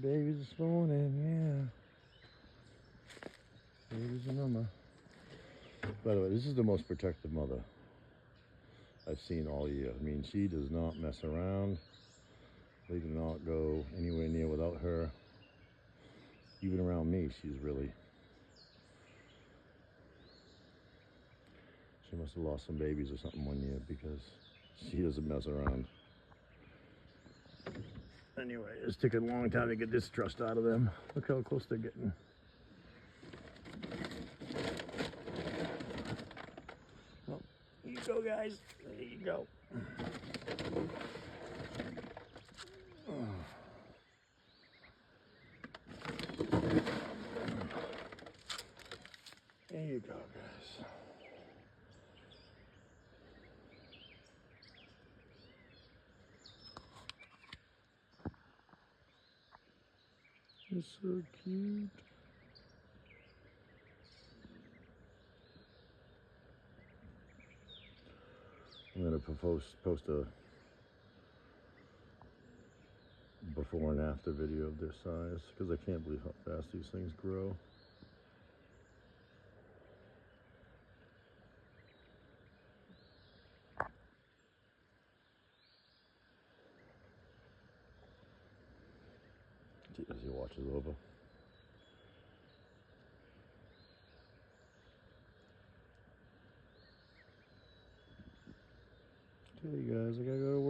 Babies this morning, yeah. Babies and mama. By the way, this is the most protective mother I've seen all year. I mean, she does not mess around. They do not go anywhere near without her. Even around me, she's really... She must have lost some babies or something one year because she doesn't mess around. Anyway, it's taken a long time to get this trust out of them. Look how close they're getting. Well, here you go, guys. There you go. There you go, guys. It's so cute. I'm gonna post a before and after video of their size because I can't believe how fast these things grow. As he watches over. Okay, guys, I gotta go to work.